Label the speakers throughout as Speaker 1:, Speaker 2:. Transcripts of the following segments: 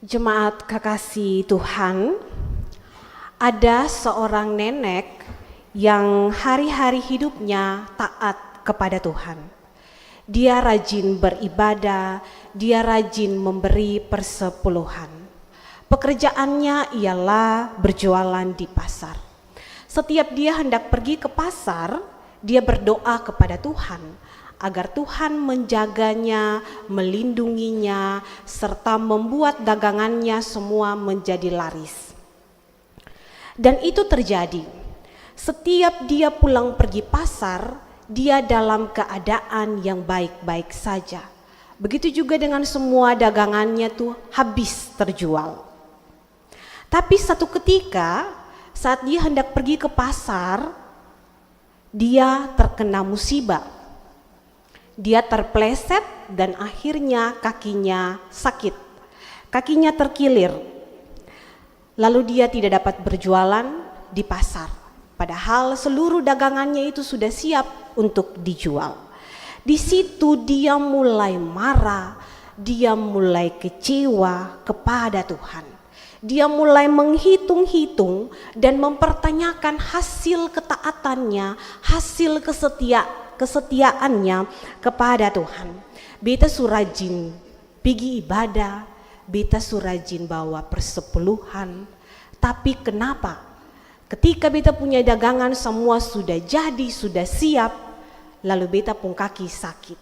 Speaker 1: Jemaat kekasih Tuhan, ada seorang nenek yang hari-hari hidupnya taat kepada Tuhan. Dia rajin beribadah, dia rajin memberi persepuluhan. Pekerjaannya ialah berjualan di pasar. Setiap dia hendak pergi ke pasar, dia berdoa kepada Tuhan agar Tuhan menjaganya, melindunginya, serta membuat dagangannya semua menjadi laris. Dan itu terjadi. Setiap dia pulang pergi pasar, dia dalam keadaan yang baik-baik saja. Begitu juga dengan semua dagangannya tuh habis terjual. Tapi satu ketika saat dia hendak pergi ke pasar, dia terkena musibah. Dia terpleset dan akhirnya kakinya sakit. Kakinya terkilir. Lalu dia tidak dapat berjualan di pasar. Padahal seluruh dagangannya itu sudah siap untuk dijual. Di situ dia mulai marah, dia mulai kecewa kepada Tuhan. Dia mulai menghitung-hitung dan mempertanyakan hasil ketaatannya, hasil kesetiaannya kepada Tuhan. Beta surajin pergi ibadah, beta surajin bawa persepuluhan, tapi kenapa ketika beta punya dagangan semua sudah jadi, sudah siap, lalu beta pun kaki sakit.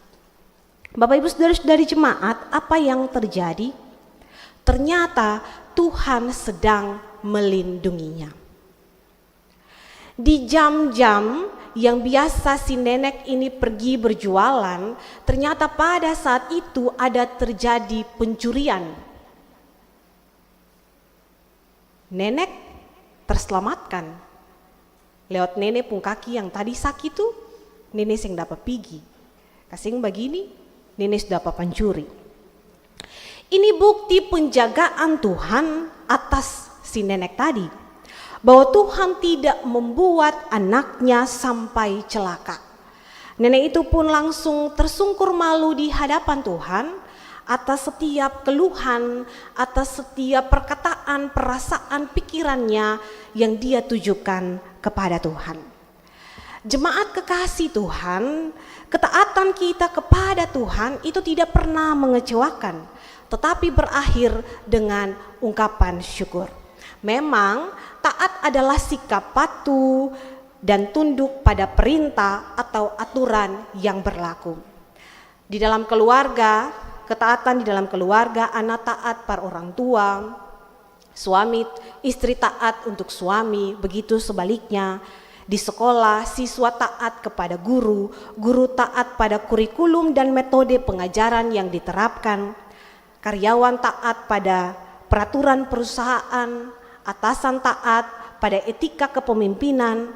Speaker 1: Bapak Ibu Saudara-saudari jemaat, apa yang terjadi? Ternyata Tuhan sedang melindunginya. Di jam-jam yang biasa si nenek ini pergi berjualan, ternyata pada saat itu ada terjadi pencurian. Nenek terselamatkan. Lewat nenek pun kaki yang tadi sakit itu, nenek yang dapat pergi. Kasing begini, nenek sudah dapat pencuri. Ini bukti penjagaan Tuhan atas si nenek tadi. Bahwa Tuhan tidak membuat anaknya sampai celaka. Nenek itu pun langsung tersungkur malu di hadapan Tuhan atas setiap keluhan, atas setiap perkataan, perasaan, pikirannya yang dia tujukan kepada Tuhan. Jemaat kekasih Tuhan, ketaatan kita kepada Tuhan itu tidak pernah mengecewakan, tetapi berakhir dengan ungkapan syukur. Memang taat adalah sikap patuh dan tunduk pada perintah atau aturan yang berlaku. Di dalam keluarga, ketaatan di dalam keluarga, anak taat para orang tua, suami, istri taat untuk suami, begitu sebaliknya. Di sekolah, siswa taat kepada guru, guru taat pada kurikulum dan metode pengajaran yang diterapkan, karyawan taat pada peraturan perusahaan, atasan taat pada etika kepemimpinan,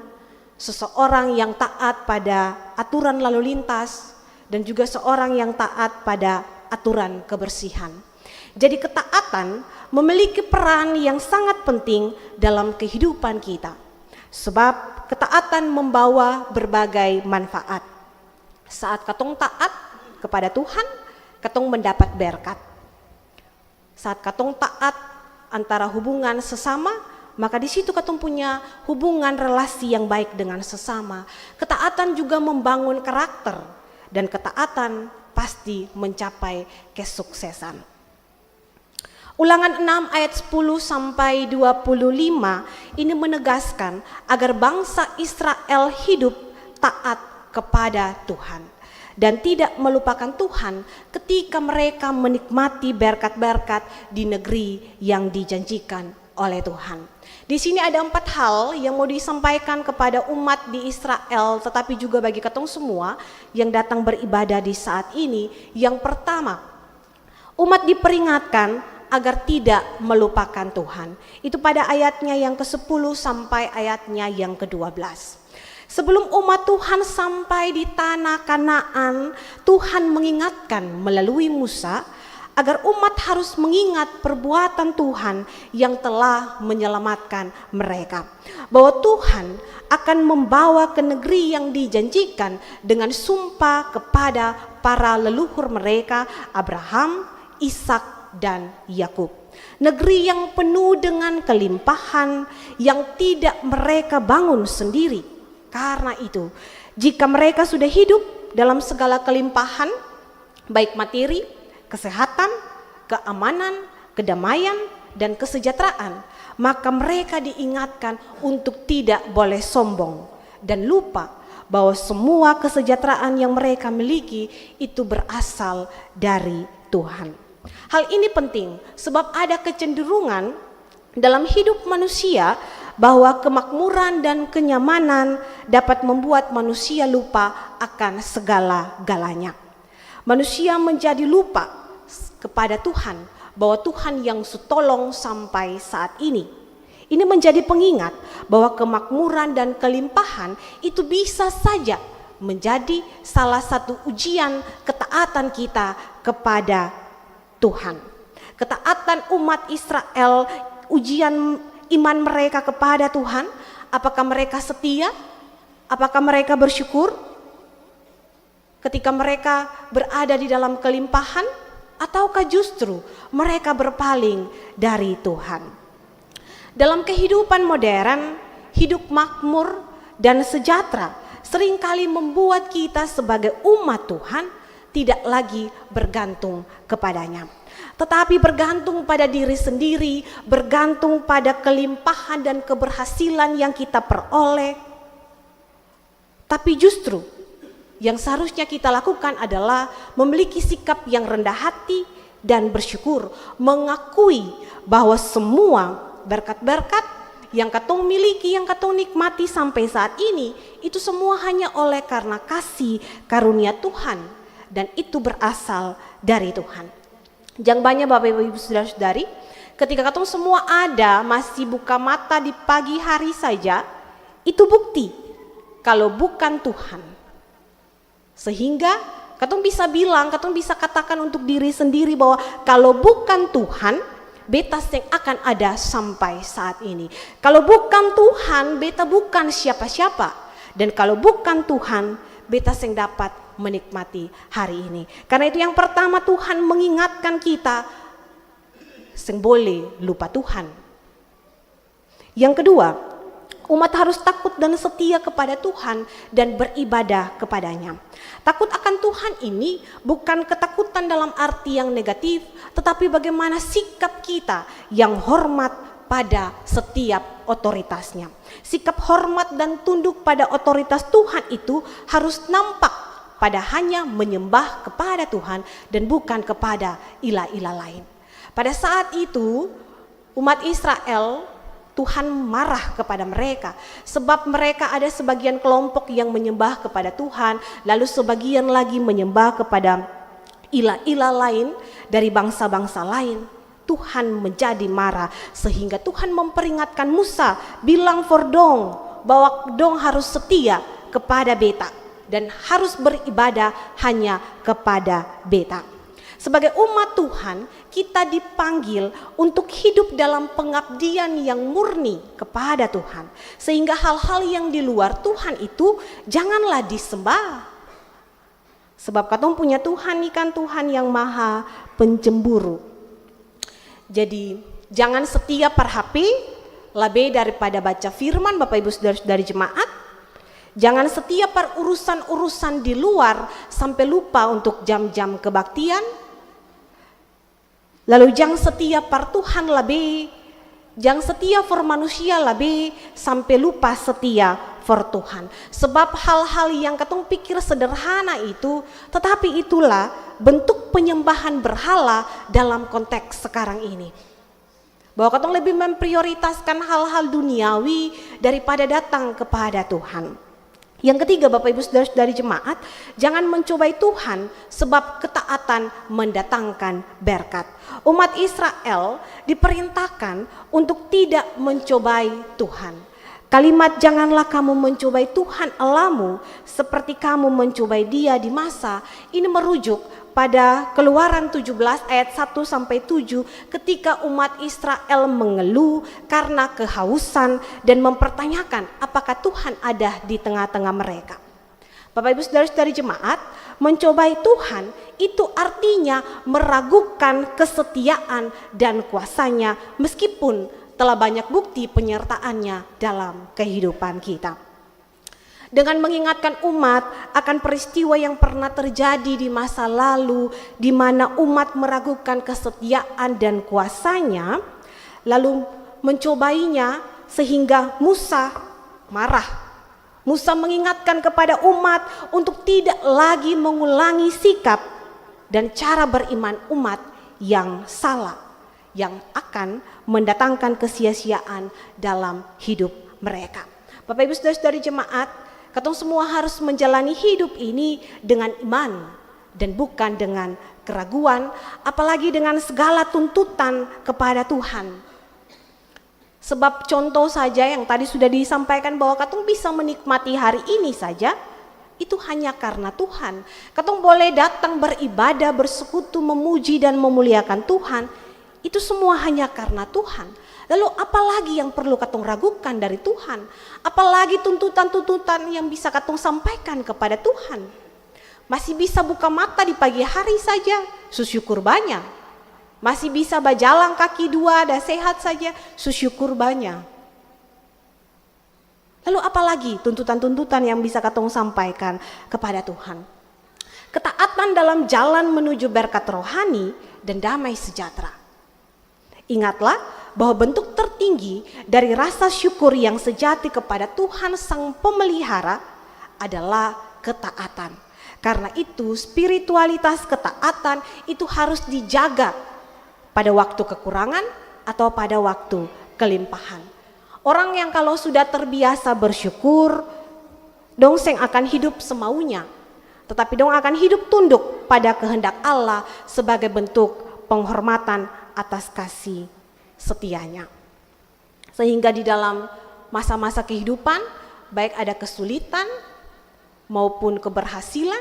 Speaker 1: seseorang yang taat pada aturan lalu lintas, dan juga seorang yang taat pada aturan kebersihan. Jadi ketaatan memiliki peran yang sangat penting dalam kehidupan kita. Sebab ketaatan membawa berbagai manfaat. Saat katong taat kepada Tuhan, katong mendapat berkat. Saat katong taat antara hubungan sesama, maka di situ katong punya hubungan relasi yang baik dengan sesama. Ketaatan juga membangun karakter, dan ketaatan pasti mencapai kesuksesan. Ulangan 6 ayat 10 sampai 25 ini menegaskan agar bangsa Israel hidup taat kepada Tuhan dan tidak melupakan Tuhan ketika mereka menikmati berkat-berkat di negeri yang dijanjikan oleh Tuhan. Di sini ada 4 hal yang mau disampaikan kepada umat di Israel, tetapi juga bagi katong semua yang datang beribadah di saat ini. Yang pertama, umat diperingatkan agar tidak melupakan Tuhan. Itu pada ayatnya yang ke-10 sampai ayatnya yang ke-12. Sebelum umat Tuhan sampai di tanah Kanaan, Tuhan mengingatkan melalui Musa agar umat harus mengingat perbuatan Tuhan yang telah menyelamatkan mereka. Bahwa Tuhan akan membawa ke negeri yang dijanjikan dengan sumpah kepada para leluhur mereka, Abraham, Ishak, dan Yakub. negeri yang penuh dengan kelimpahan yang tidak mereka bangun sendiri. Karena itu, jika mereka sudah hidup dalam segala kelimpahan, baik materi, kesehatan, keamanan, kedamaian, dan kesejahteraan, maka mereka diingatkan untuk tidak boleh sombong dan lupa bahwa semua kesejahteraan yang mereka miliki itu berasal dari Tuhan. Hal ini penting sebab ada kecenderungan dalam hidup manusia bahwa kemakmuran dan kenyamanan dapat membuat manusia lupa akan segala-galanya. Manusia menjadi lupa kepada Tuhan, bahwa Tuhan yang tolong sampai saat ini. Ini menjadi pengingat bahwa kemakmuran dan kelimpahan itu bisa saja menjadi salah satu ujian ketaatan kita kepada Tuhan. Ketaatan umat Israel, ujian iman mereka kepada Tuhan, apakah mereka setia? Apakah mereka bersyukur ketika mereka berada di dalam kelimpahan? Ataukah justru mereka berpaling dari Tuhan? Dalam kehidupan modern, hidup makmur dan sejahtera seringkali membuat kita sebagai umat Tuhan tidak lagi bergantung kepadanya, tetapi bergantung pada diri sendiri, bergantung pada kelimpahan dan keberhasilan yang kita peroleh. Tapi justru yang seharusnya kita lakukan adalah memiliki sikap yang rendah hati dan bersyukur, mengakui bahwa semua berkat-berkat yang katong miliki, yang katong nikmati sampai saat ini, itu semua hanya oleh karena kasih karunia Tuhan, dan itu berasal dari Tuhan. Jangan banyak Bapak Ibu Saudara-saudari, ketika katong semua ada masih buka mata di pagi hari saja, itu bukti kalau bukan Tuhan. Sehingga katong bisa bilang, katong bisa katakan untuk diri sendiri bahwa kalau bukan Tuhan, beta yang akan ada sampai saat ini. Kalau bukan Tuhan, beta bukan siapa-siapa. Dan kalau bukan Tuhan, beta yang dapat menikmati hari ini. Karena itu yang pertama, Tuhan mengingatkan kita yang boleh lupa Tuhan. Yang kedua, umat harus takut dan setia kepada Tuhan dan beribadah kepadanya. Takut akan Tuhan ini bukan ketakutan dalam arti yang negatif, tetapi bagaimana sikap kita yang hormat pada setiap otoritasnya. Sikap hormat dan tunduk pada otoritas Tuhan itu harus nampak pada hanya menyembah kepada Tuhan dan bukan kepada ilah-ilah lain. Pada saat itu umat Israel, Tuhan marah kepada mereka sebab mereka ada sebagian kelompok yang menyembah kepada Tuhan, lalu sebagian lagi menyembah kepada ilah-ilah lain dari bangsa-bangsa lain. Tuhan menjadi marah sehingga Tuhan memperingatkan Musa, bilang for dong bahwa dong harus setia kepada beta dan harus beribadah hanya kepada beta. Sebagai umat Tuhan, kita dipanggil untuk hidup dalam pengabdian yang murni kepada Tuhan. Sehingga hal-hal yang di luar Tuhan itu janganlah disembah. Sebab katong punya Tuhan ikan Tuhan yang maha pencemburu. Jadi jangan setia per HP lebih daripada baca firman Bapak Ibu Saudara-saudari jemaat. Jangan setia per urusan-urusan di luar sampai lupa untuk jam-jam kebaktian. Lalu jangan setia per Tuhan lebih, jangan setia for manusia lebih sampai lupa setia for Tuhan. Sebab hal-hal yang katong pikir sederhana itu, tetapi itulah bentuk penyembahan berhala dalam konteks sekarang ini. Bahwa katong lebih memprioritaskan hal-hal duniawi daripada datang kepada Tuhan. Yang ketiga Bapak Ibu Saudara-saudari jemaat, jangan mencobai Tuhan sebab ketaatan mendatangkan berkat. Umat Israel diperintahkan untuk tidak mencobai Tuhan. Kalimat janganlah kamu mencobai Tuhan Allahmu seperti kamu mencobai Dia di masa, ini merujuk pada Keluaran 17 ayat 1 sampai 7 ketika umat Israel mengeluh karena kehausan dan mempertanyakan apakah Tuhan ada di tengah-tengah mereka. Bapak Ibu saudara-saudari jemaat, mencobai Tuhan itu artinya meragukan kesetiaan dan kuasanya meskipun telah banyak bukti penyertaannya dalam kehidupan kita. Dengan mengingatkan umat akan peristiwa yang pernah terjadi di masa lalu di mana umat meragukan kesetiaan dan kuasanya, lalu mencobainya sehingga Musa marah. Musa mengingatkan kepada umat untuk tidak lagi mengulangi sikap dan cara beriman umat yang salah, yang akan mendatangkan kesia-siaan dalam hidup mereka. Bapak Ibu saudara-saudari jemaat, katong semua harus menjalani hidup ini dengan iman dan bukan dengan keraguan, apalagi dengan segala tuntutan kepada Tuhan. Sebab contoh saja yang tadi sudah disampaikan bahwa katong bisa menikmati hari ini saja, itu hanya karena Tuhan. Katong boleh datang beribadah, bersekutu, memuji dan memuliakan Tuhan, itu semua hanya karena Tuhan. Lalu apalagi yang perlu katong ragukan dari Tuhan? Apalagi tuntutan-tuntutan yang bisa katong sampaikan kepada Tuhan? Masih bisa buka mata di pagi hari saja, syukur banyak. Masih bisa berjalan kaki dua dan sehat saja, syukur banyak. Lalu apalagi tuntutan-tuntutan yang bisa katong sampaikan kepada Tuhan? Ketaatan dalam jalan menuju berkat rohani dan damai sejahtera. Ingatlah bahwa bentuk tertinggi dari rasa syukur yang sejati kepada Tuhan Sang Pemelihara adalah ketaatan. Karena itu spiritualitas ketaatan itu harus dijaga pada waktu kekurangan atau pada waktu kelimpahan. Orang yang kalau sudah terbiasa bersyukur, dong seng akan hidup semaunya, tetapi dong akan hidup tunduk pada kehendak Allah sebagai bentuk penghormatan atas kasih setianya. Sehingga di dalam masa-masa kehidupan, baik ada kesulitan maupun keberhasilan,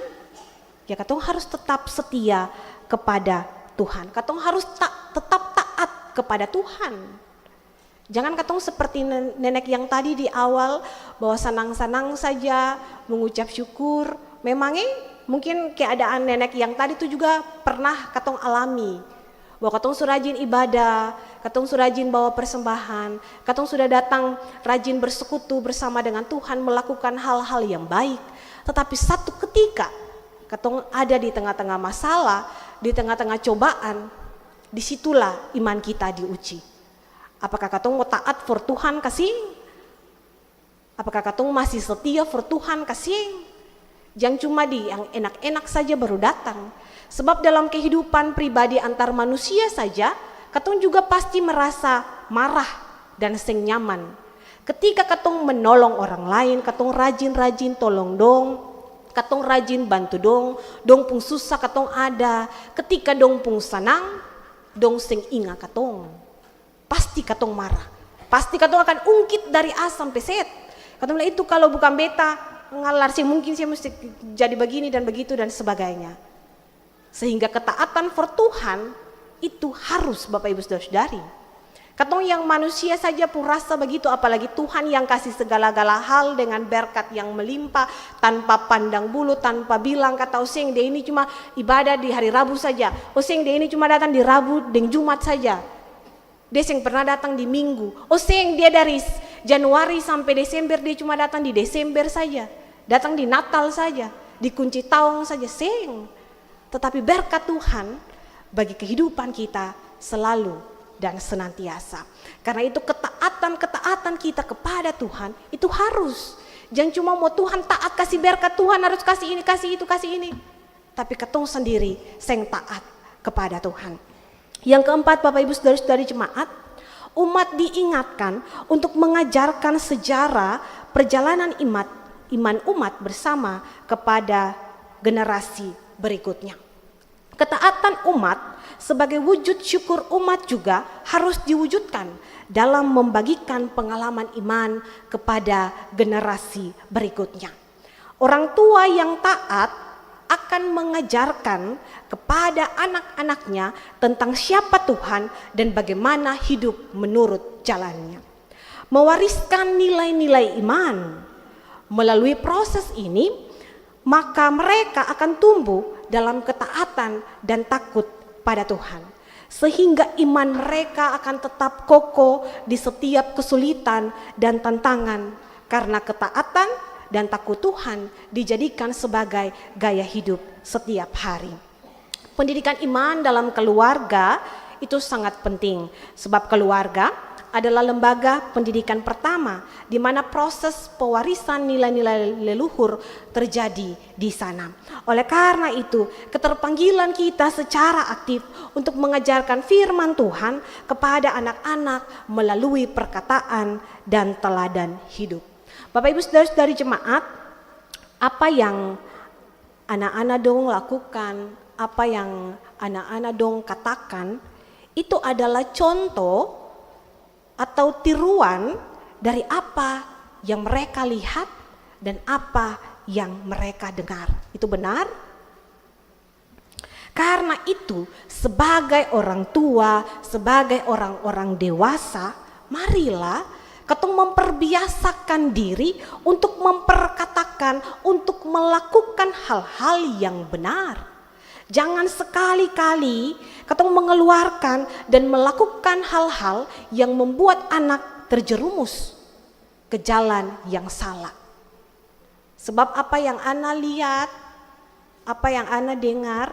Speaker 1: ya katong harus tetap setia kepada Tuhan. Katong harus tetap taat kepada Tuhan. Jangan katong seperti nenek yang tadi di awal bahwa senang-senang saja mengucap syukur. Memangnya mungkin keadaan nenek yang tadi itu juga pernah katong alami. Bahwa katong sudah rajin ibadah, katong sudah rajin bawa persembahan, katong sudah datang rajin bersekutu bersama dengan Tuhan, melakukan hal-hal yang baik. Tetapi satu ketika katong ada di tengah-tengah masalah, di tengah-tengah cobaan, disitulah iman kita diuji. Apakah katong mau taat for Tuhan kasih? Apakah katong masih setia for Tuhan kasih? Jangan cuma di yang enak-enak saja baru datang. Sebab dalam kehidupan pribadi antar manusia saja, katong juga pasti merasa marah dan seng nyaman. Ketika katong menolong orang lain, katong rajin-rajin tolong dong, katong rajin bantu dong pung susah katong ada. Ketika dong pung senang, dong sing ingat katong. Pasti katong marah. Pasti katong akan ungkit dari A sampai Z. Katong bilang itu kalau bukan beta, ngalar sih mungkin sih mesti jadi begini dan begitu dan sebagainya. Sehingga ketaatan for Tuhan itu harus Bapak Ibu Saudara-saudari. Katong yang manusia saja pun rasa begitu, apalagi Tuhan yang kasih segala-gala hal dengan berkat yang melimpah tanpa pandang bulu, tanpa bilang kata oseng dia ini cuma ibadah di hari Rabu saja, oseng dia ini cuma datang di Rabu dan Jumat saja, dia seng pernah datang di Minggu, oseng dia dari Januari sampai Desember dia cuma datang di Desember saja, datang di Natal saja, di kunci tahun saja, seng. Tetapi berkat Tuhan bagi kehidupan kita selalu dan senantiasa. Karena itu ketaatan kita kepada Tuhan itu harus. Jangan cuma mau Tuhan taat kasih berkat, Tuhan harus kasih ini, kasih itu, kasih ini. Tapi ketong sendiri seng taat kepada Tuhan. Yang keempat Bapak Ibu Saudara-saudari jemaat, umat diingatkan untuk mengajarkan sejarah perjalanan iman umat bersama kepada generasi berikutnya. Ketaatan umat sebagai wujud syukur umat juga harus diwujudkan dalam membagikan pengalaman iman kepada generasi berikutnya. Orang tua yang taat akan mengajarkan kepada anak-anaknya tentang siapa Tuhan dan bagaimana hidup menurut jalannya. Mewariskan nilai-nilai iman. Melalui proses ini, maka mereka akan tumbuh dalam ketaatan dan takut pada Tuhan. Sehingga iman mereka akan tetap kokoh di setiap kesulitan dan tantangan, karena ketaatan dan takut Tuhan dijadikan sebagai gaya hidup setiap hari. Pendidikan iman dalam keluarga itu sangat penting, sebab keluarga adalah lembaga pendidikan pertama di mana proses pewarisan nilai-nilai leluhur terjadi di sana. Oleh karena itu, keterpanggilan kita secara aktif untuk mengajarkan firman Tuhan kepada anak-anak melalui perkataan dan teladan hidup. Bapak Ibu Saudara-saudari jemaat, apa yang anak-anak dong lakukan, apa yang anak-anak dong katakan, itu adalah contoh atau tiruan dari apa yang mereka lihat dan apa yang mereka dengar. Itu benar? Karena itu, sebagai orang tua, sebagai orang-orang dewasa, marilah ketong memperbiasakan diri untuk memperkatakan, untuk melakukan hal-hal yang benar. Jangan sekali-kali ketong mengeluarkan dan melakukan hal-hal yang membuat anak terjerumus ke jalan yang salah. Sebab apa yang Ana lihat, apa yang Ana dengar,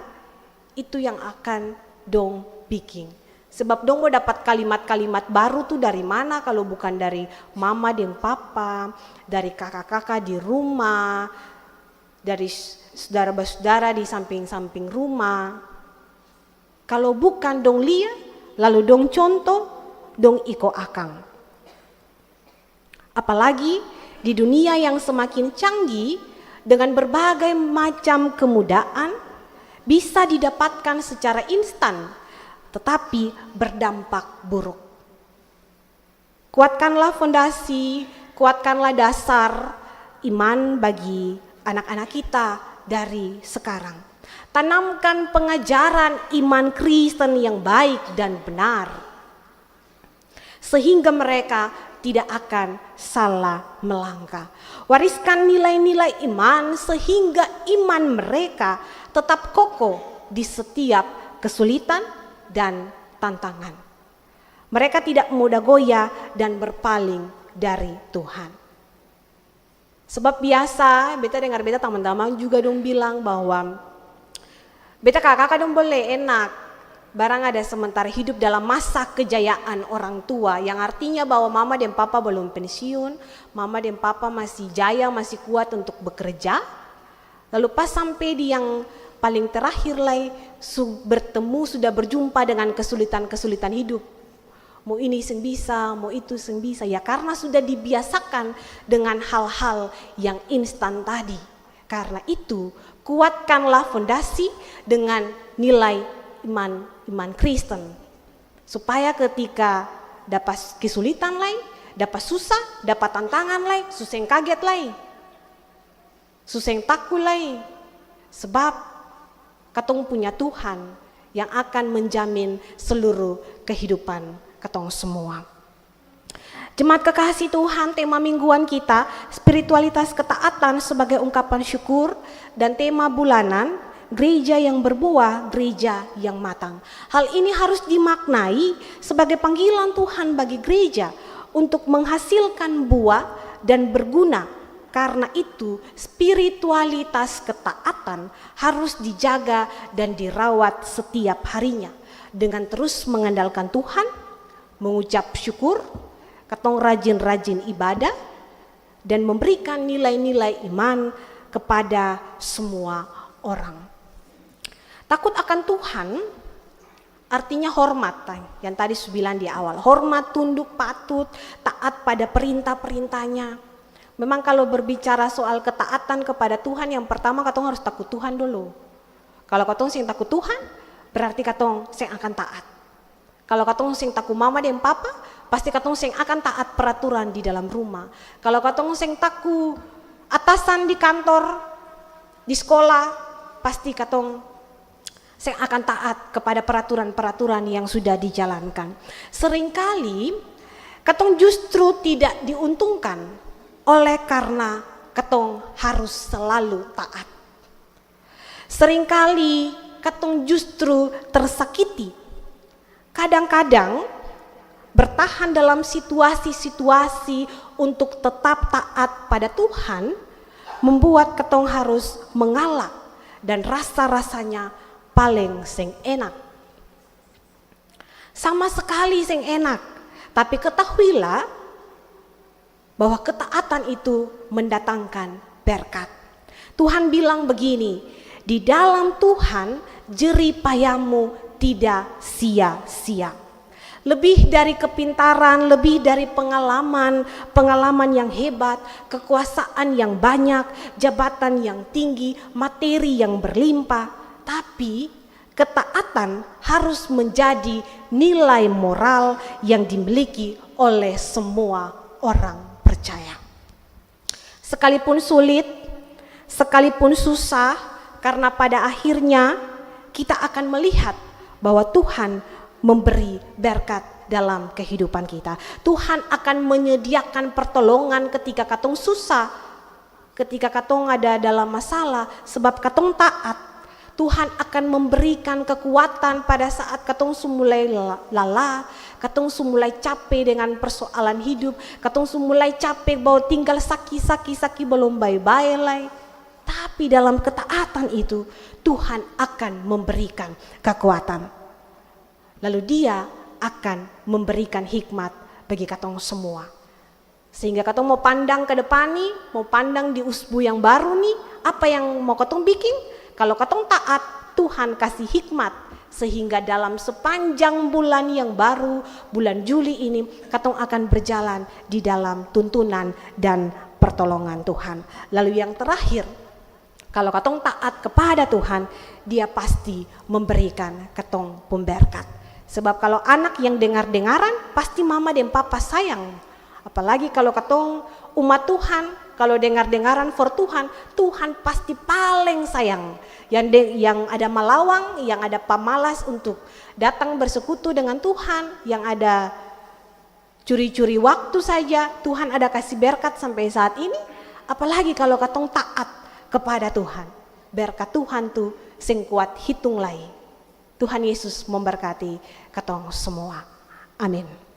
Speaker 1: itu yang akan dong bikin. Sebab dong mau dapat kalimat-kalimat baru tuh dari mana kalau bukan dari mama dan papa, dari kakak-kakak di rumah, dari saudara-saudara di samping-samping rumah. Kalau bukan dong lihat, lalu dong contoh, dong iko akang. Apalagi di dunia yang semakin canggih dengan berbagai macam kemudahan bisa didapatkan secara instan, tetapi berdampak buruk. Kuatkanlah fondasi, kuatkanlah dasar iman bagi anak-anak kita dari sekarang. Tanamkan pengajaran iman Kristen yang baik dan benar, sehingga mereka tidak akan salah melangkah. Wariskan nilai-nilai iman sehingga iman mereka tetap kokoh di setiap kesulitan dan tantangan. Mereka tidak mudah goyah dan berpaling dari Tuhan. Sebab biasa beta dengar beta teman-teman juga dong bilang bahwa beta kakak dong boleh enak barang ada sementara hidup dalam masa kejayaan orang tua, yang artinya bahwa mama dan papa belum pensiun, mama dan papa masih jaya, masih kuat untuk bekerja. Lalu pas sampai di yang paling terakhir lagi bertemu, sudah berjumpa dengan kesulitan-kesulitan hidup. Mau ini sing bisa, mau itu sing bisa, ya karena sudah dibiasakan dengan hal-hal yang instan tadi. Karena itu kuatkanlah fondasi dengan nilai iman Kristen, supaya ketika dapat kesulitan lain, dapat susah, dapat tantangan lain, susah yang kaget lain, susah yang takut lain. Sebab katong punya Tuhan yang akan menjamin seluruh kehidupan katong semua. Jemaat kekasih Tuhan, tema mingguan kita spiritualitas ketaatan sebagai ungkapan syukur, dan tema bulanan gereja yang berbuah, gereja yang matang. Hal ini harus dimaknai sebagai panggilan Tuhan bagi gereja untuk menghasilkan buah dan berguna. Karena itu spiritualitas ketaatan harus dijaga dan dirawat setiap harinya dengan terus mengandalkan Tuhan, mengucap syukur, katong rajin-rajin ibadah, dan memberikan nilai-nilai iman kepada semua orang. Takut akan Tuhan artinya hormat, yang tadi saya bilang di awal. Hormat, tunduk, patut, taat pada perintah-perintahnya. Memang kalau berbicara soal ketaatan kepada Tuhan, yang pertama katong harus takut Tuhan dulu. Kalau katong sing takut Tuhan, berarti katong sing akan taat. Kalau katong sing takut mama dan papa, pasti katong sing akan taat peraturan di dalam rumah. Kalau katong sing takut atasan di kantor, di sekolah, pasti katong sing akan taat kepada peraturan-peraturan yang sudah dijalankan. Seringkali katong justru tidak diuntungkan oleh karena katong harus selalu taat. Seringkali katong justru tersakiti. Kadang-kadang bertahan dalam situasi-situasi untuk tetap taat pada Tuhan membuat katong harus mengalah dan rasa-rasanya paling sing enak. Sama sekali sing enak, tapi ketahuilah bahwa ketaatan itu mendatangkan berkat. Tuhan bilang begini, di dalam Tuhan jerih payahmu tidak sia-sia. Lebih dari kepintaran, lebih dari pengalaman yang hebat, kekuasaan yang banyak, jabatan yang tinggi, materi yang berlimpah, tapi ketaatan harus menjadi nilai moral yang dimiliki oleh semua orang percaya. Sekalipun sulit, sekalipun susah, karena pada akhirnya kita akan melihat bahwa Tuhan memberi berkat dalam kehidupan kita. Tuhan akan menyediakan pertolongan ketika katong susah, ketika katong ada dalam masalah, sebab katong taat. Tuhan akan memberikan kekuatan pada saat katong sumulai lelah, katong sumulai capek dengan persoalan hidup, katong sumulai capek bahwa tinggal saki belum bye-bye. Tapi dalam ketaatan itu Tuhan akan memberikan kekuatan. Lalu Dia akan memberikan hikmat bagi katong semua. Sehingga katong mau pandang ke depan nih, mau pandang di usbu yang baru nih, apa yang mau katong bikin? Kalau katong taat, Tuhan kasih hikmat sehingga dalam sepanjang bulan yang baru, bulan Juli ini, katong akan berjalan di dalam tuntunan dan pertolongan Tuhan. Lalu yang terakhir, kalau katong taat kepada Tuhan, Dia pasti memberikan katong pemberkat. Sebab kalau anak yang dengar-dengaran, pasti mama dan papa sayang. Apalagi kalau katong umat Tuhan, kalau dengar-dengaran for Tuhan, Tuhan pasti paling sayang. Yang ada malawang, yang ada pamalas untuk datang bersekutu dengan Tuhan, yang ada curi-curi waktu saja, Tuhan ada kasih berkat sampai saat ini. Apalagi kalau katong taat kepada Tuhan, berkat Tuhan tuh sing kuat hitung lagi. Tuhan Yesus memberkati katong semua. Amin.